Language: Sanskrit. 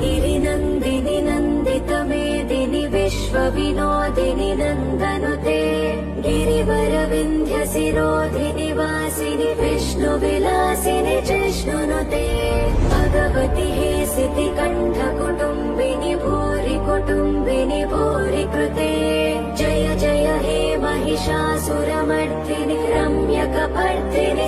गिरिनन्दिनि नन्दितमेदिनि विश्वविनोदिनि नन्दनुते गिरिवरविन्ध्यशिरोधिनि वासिनि विष्णुविलासिनि जिष्णुनुते भगवति हे सितिकण्ठकुटुम्बिनि भूरि कुटुम्बिनि भूरि कृते जय जय हे महिषासुरमर्दिनि रम्यकपर्दिनि